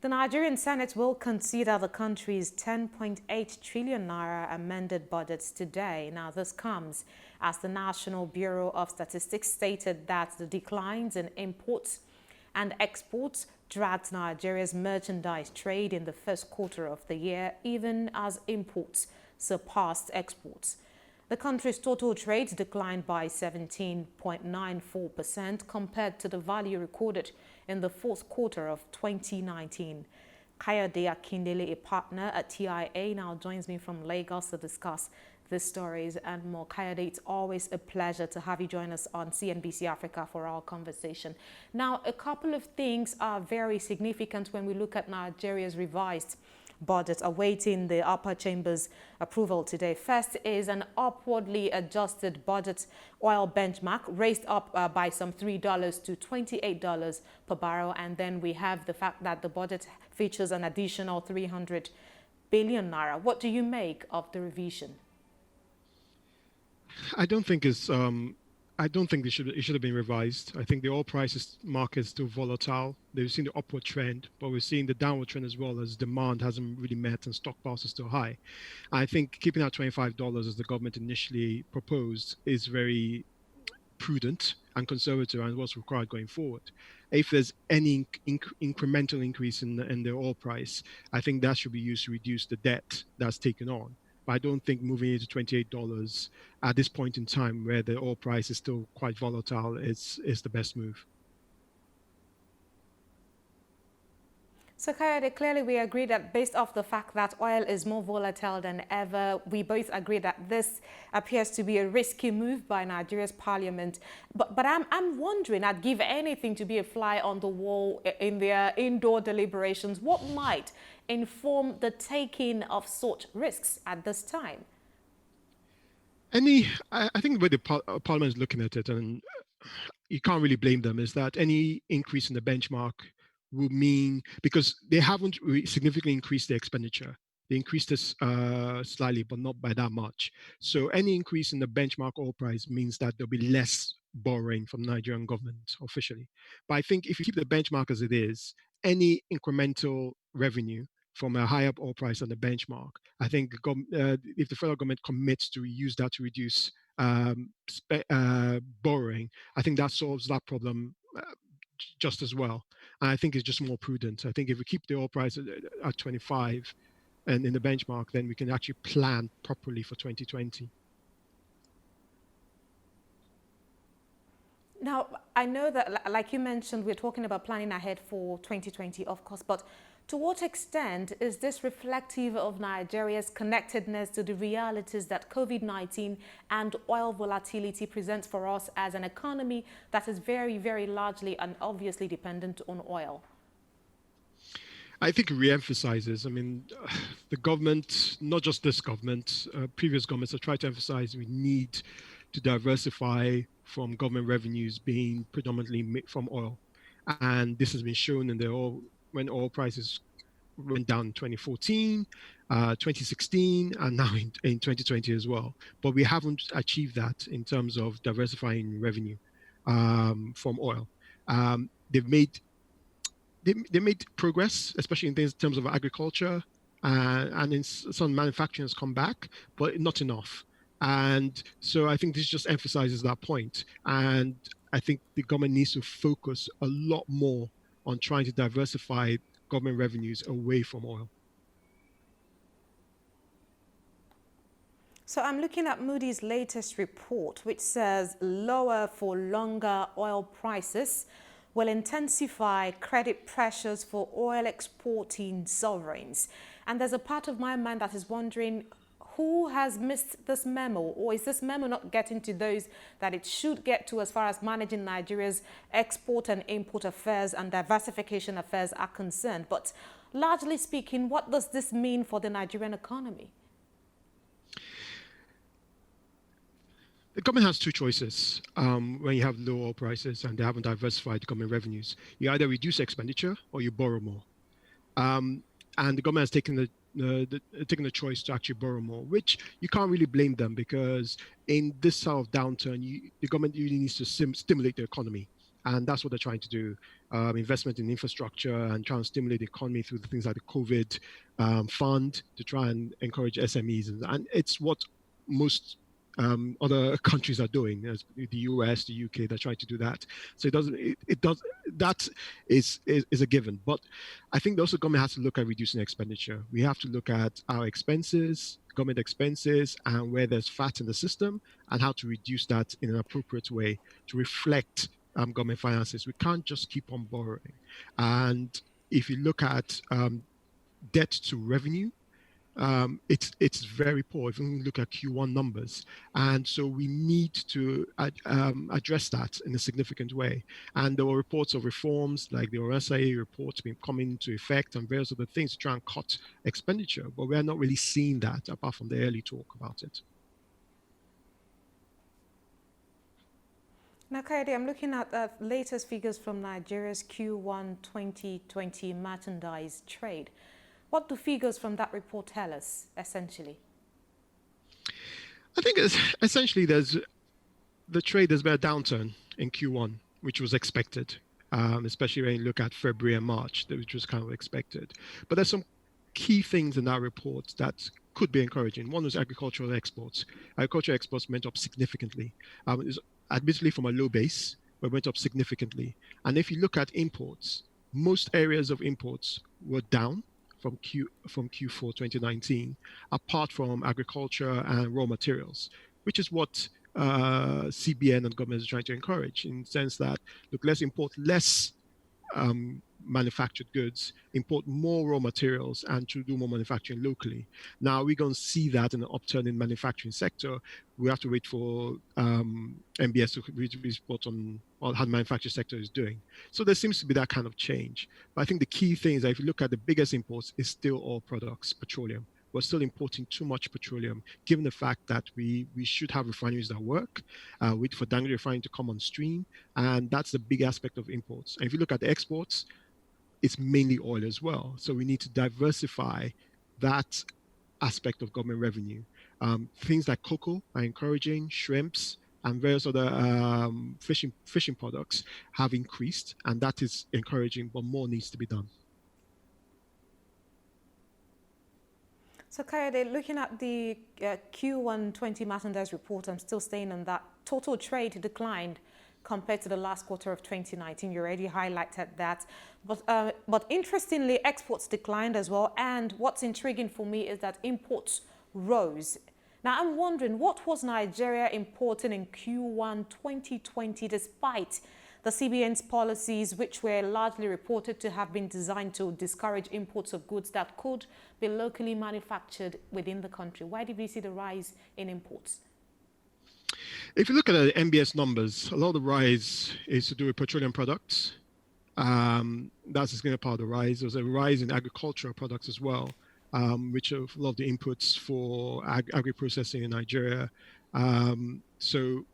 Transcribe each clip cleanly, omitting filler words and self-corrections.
The Nigerian Senate will consider the country's 10.8 trillion naira amended budgets today. Now, this comes as the National Bureau of Statistics stated that the declines in imports and exports dragged Nigeria's merchandise trade in the first quarter of the year, even as imports surpassed exports. The country's total trade declined by 17.94% compared to the value recorded in the fourth quarter of 2019. Kayode Akindele, a partner at TIA, now joins me from Lagos to discuss these stories and more. Kayode, it's always a pleasure to have you join us on CNBC Africa for our conversation. Now, a couple of things are very significant when we look at Nigeria's revised budget awaiting the upper chamber's approval today. First is an upwardly adjusted budget oil benchmark raised up by some $3 to $28 per barrel. And then we have the fact that the budget features an additional 300 billion naira. What do you make of the revision? I don't think it should have been revised. I think the oil prices market is still volatile. They've seen the upward trend, but we're seeing the downward trend as well, as demand hasn't really met and stockpiles are still high. I think keeping at $25 as the government initially proposed is very prudent and conservative and what's required going forward. If there's any incremental increase in the oil price, I think that should be used to reduce the debt that's taken on. But I don't think moving it to $28 at this point in time where the oil price is still quite volatile is the best move. So, Kayode, clearly we agree that based off the fact that oil is more volatile than ever, we both agree that this appears to be a risky move by Nigeria's parliament. But I'm wondering, I'd give anything to be a fly on the wall in their indoor deliberations. What might inform the taking of such risks at this time? I think the way the parliament is looking at it, and you can't really blame them, is that any increase in the benchmark will mean, because they haven't significantly increased their expenditure. They increased this slightly, but not by that much. So any increase in the benchmark oil price means that there'll be less borrowing from the Nigerian government officially. But I think if you keep the benchmark as it is, any incremental revenue from a higher oil price than the benchmark, I think if the federal government commits to use that to reduce borrowing, I think that solves that problem just as well. And I think it's just more prudent. I think if we keep the oil price at 25 and in the benchmark, then we can actually plan properly for 2020. Now, I know that, like you mentioned, we're talking about planning ahead for 2020, of course, but to what extent is this reflective of Nigeria's connectedness to the realities that COVID-19 and oil volatility presents for us as an economy that is very, very largely and obviously dependent on oil? I think it re-emphasizes, the government, not just this government, previous governments have tried to emphasize we need to diversify from government revenues being predominantly from oil. And this has been shown in when oil prices went down in 2014, 2016, and now in 2020 as well. But we haven't achieved that in terms of diversifying revenue from oil. They made progress, especially in terms of agriculture, and in some manufacturing has come back, but not enough. And so I think this just emphasizes that point. And I think the government needs to focus a lot more on trying to diversify government revenues away from oil. So I'm looking at Moody's latest report, which says lower for longer oil prices will intensify credit pressures for oil exporting sovereigns. And there's a part of my mind that is wondering, who has missed this memo, or is this memo not getting to those that it should get to as far as managing Nigeria's export and import affairs and diversification affairs are concerned? But largely speaking, what does this mean for the Nigerian economy? The government has two choices when you have low oil prices and they haven't diversified government revenues. You either reduce expenditure or you borrow more. And the government has taken the choice to actually borrow more, which you can't really blame them, because in this sort of downturn, the government really needs to stimulate the economy. And that's what they're trying to do. Investment in infrastructure and trying to stimulate the economy through things like the COVID fund to try and encourage SMEs. And it's what most other countries are doing, as the US, the UK, they're trying to do that. So it does, that is a given. But I think also government has to look at reducing expenditure. We have to look at our expenses, government expenses, and where there's fat in the system, and how to reduce that in an appropriate way to reflect government finances. We can't just keep on borrowing. And if you look at debt to revenue, it's very poor if you look at Q1 numbers. And so we need to address that in a significant way. And there were reports of reforms, like the RSIA report being coming into effect and various other things to try and cut expenditure, but we are not really seeing that apart from the early talk about it. Now, Kayode, I'm looking at the latest figures from Nigeria's Q1 2020 merchandise trade. What do figures from that report tell us, essentially? I think essentially there's been a downturn in Q1, which was expected, especially when you look at February and March, which was kind of expected. But there's some key things in that report that could be encouraging. One was agricultural exports. Agricultural exports went up significantly. It was admittedly from a low base, but went up significantly. And if you look at imports, most areas of imports were down from Q4 2019, apart from agriculture and raw materials, which is what CBN and governments are trying to encourage, in the sense that, look, let's import less manufactured goods, import more raw materials, and to do more manufacturing locally. Now we're going to see that in an upturn in manufacturing sector. We have to wait for MBS to report on how the manufacturing sector is doing. So there seems to be that kind of change. But I think the key thing is that if you look at the biggest imports, is still oil products, petroleum. We're still importing too much petroleum, given the fact that we should have refineries that work, wait for Dangote refining to come on stream, and that's the big aspect of imports. And if you look at the exports, it's mainly oil as well. So we need to diversify that aspect of government revenue. Things like cocoa are encouraging, shrimps, and various other fishing products have increased, and that is encouraging, but more needs to be done. So Kayode, looking at the Q1 20 merchandise report, I'm still staying on that. Total trade declined compared to the last quarter of 2019. You already highlighted that. But interestingly, exports declined as well. And what's intriguing for me is that imports rose. Now, I'm wondering, what was Nigeria importing in Q1 2020 despite the CBN's policies, which were largely reported to have been designed to discourage imports of goods that could be locally manufactured within the country? Why did we see the rise in imports? If you look at the MBS numbers, a lot of the rise is to do with petroleum products. That's a significant part of the rise. There was a rise in agricultural products as well, which are a lot of the inputs for agri-processing in Nigeria. So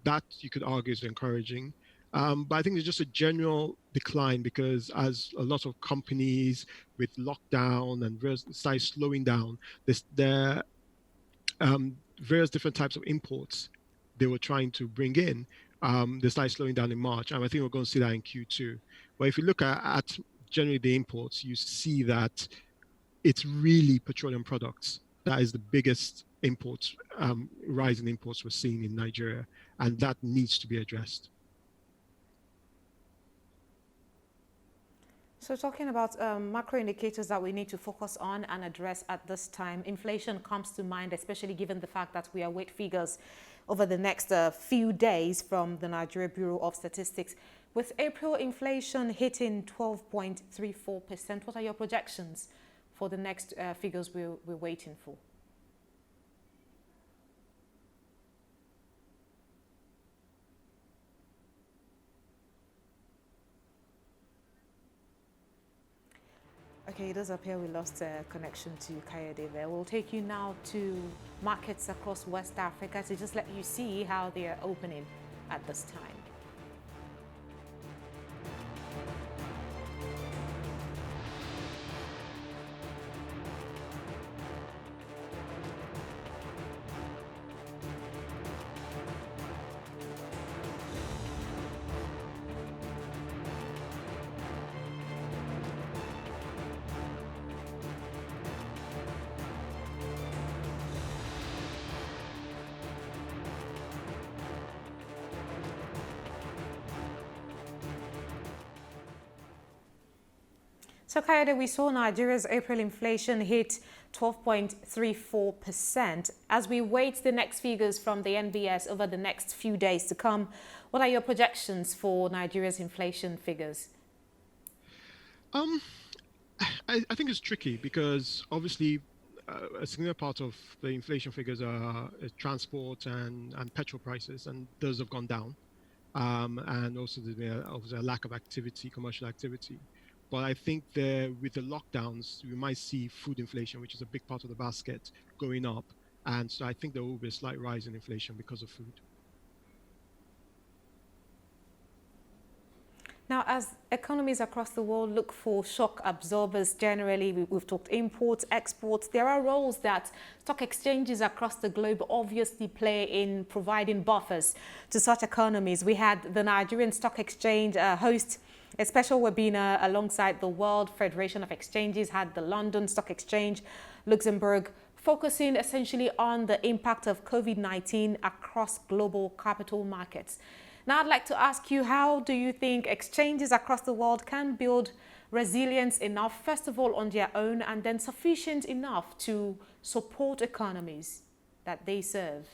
that, you could argue, is encouraging. But I think there's just a general decline because as a lot of companies with lockdown and started slowing down, there various different types of imports they were trying to bring in, they started slowing down in March. And I think we're going to see that in Q2. But if you look at generally the imports, you see that it's really petroleum products. That is the biggest imports, rise in imports we're seeing in Nigeria. And that needs to be addressed. So talking about macro indicators that we need to focus on and address at this time, inflation comes to mind, especially given the fact that we await figures over the next few days from the Nigeria Bureau of Statistics. With April inflation hitting 12.34%, what are your projections for the next figures we're waiting for? Okay, it does appear we lost connection to Kayode there. We'll take you now to markets across West Africa to just let you see how they are opening at this time. So, Kayode, we saw Nigeria's April inflation hit 12.34%. As we wait the next figures from the NBS over the next few days to come, what are your projections for Nigeria's inflation figures? Um, I think it's tricky because obviously a significant part of the inflation figures are transport and petrol prices, and those have gone down. And also obviously a lack of activity, commercial activity. But I think with the lockdowns, we might see food inflation, which is a big part of the basket, going up. And so I think there will be a slight rise in inflation because of food. Now, as economies across the world look for shock absorbers, generally, we've talked imports, exports. There are roles that stock exchanges across the globe obviously play in providing buffers to such economies. We had the Nigerian Stock Exchange host a special webinar alongside the World Federation of Exchanges, had the London Stock Exchange, Luxembourg, focusing essentially on the impact of COVID-19 across global capital markets. Now, I'd like to ask you, how do you think exchanges across the world can build resilience enough, first of all, on their own, and then sufficient enough to support economies that they serve?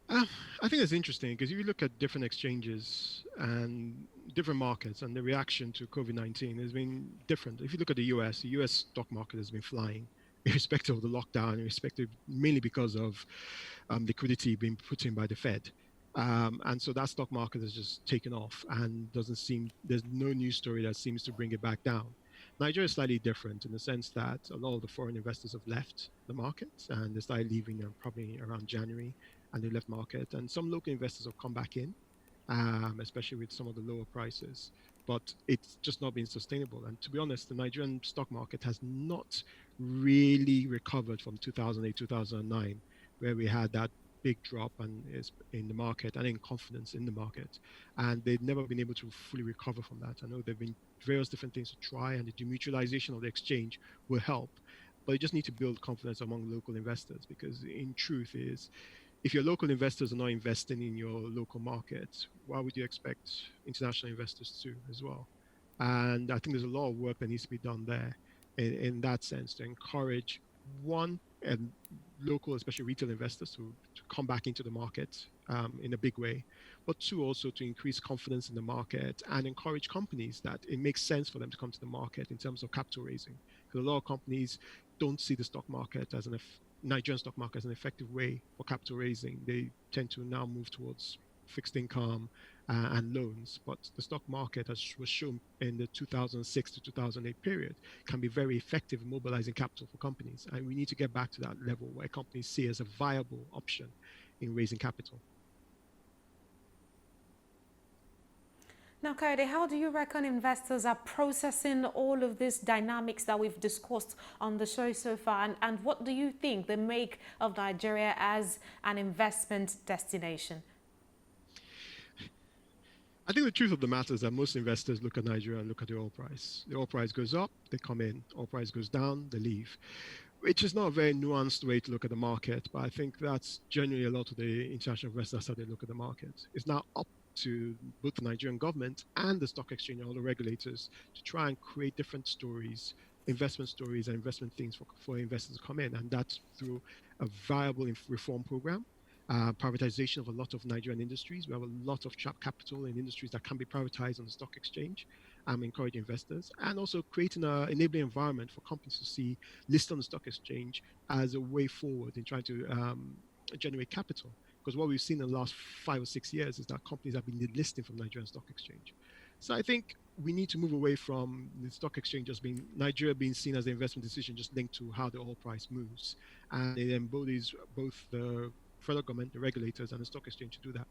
I think it's interesting because if you look at different exchanges and different markets and the reaction to COVID-19 has been different. If you look at the US stock market has been flying, irrespective of the lockdown, irrespective mainly because of liquidity being put in by the Fed. And so that stock market has just taken off and there's no news story that seems to bring it back down. Nigeria is slightly different in the sense that a lot of the foreign investors have left the market and they started leaving probably around January, and they left market. And some local investors have come back in, especially with some of the lower prices. But it's just not been sustainable. And to be honest, the Nigerian stock market has not really recovered from 2008, 2009, where we had that big drop and is in the market and in confidence in the market, and they've never been able to fully recover from that. I know there've been various different things to try, and the demutualization of the exchange will help, but you just need to build confidence among local investors, because in truth is, if your local investors are not investing in your local market, why would you expect international investors to as well? And I think there's a lot of work that needs to be done there in that sense to encourage one and local, especially retail investors to come back into the market in a big way, but two, also to increase confidence in the market and encourage companies that it makes sense for them to come to the market in terms of capital raising. Because a lot of companies don't see the stock market as Nigerian stock market as an effective way for capital raising. They tend to now move towards fixed income and loans, but the stock market, as was shown in the 2006 to 2008 period, can be very effective in mobilizing capital for companies, and we need to get back to that level where companies see as a viable option in raising capital. Now, Kayode, how do you reckon investors are processing all of these dynamics that we've discussed on the show so far? And what do you think they make of Nigeria as an investment destination? I think the truth of the matter is that most investors look at Nigeria and look at the oil price. The oil price goes up, they come in. Oil price goes down, they leave. Which is not a very nuanced way to look at the market, but I think that's generally a lot of the international investors how they look at the market. It's now up to both the Nigerian government and the stock exchange and all the regulators to try and create different stories, investment stories and investment things for investors to come in. And that's through a viable reform program, privatization of a lot of Nigerian industries. We have a lot of trapped capital in industries that can be privatized on the stock exchange, encourage investors, and also creating an enabling environment for companies to see listed on the stock exchange as a way forward in trying to generate capital. Because what we've seen in the last 5 or 6 years is that companies have been delisting from Nigerian stock exchange. So I think we need to move away from the stock exchange Nigeria being seen as an investment decision just linked to how the oil price moves. And it embodies both the federal government, the regulators, and the stock exchange to do that.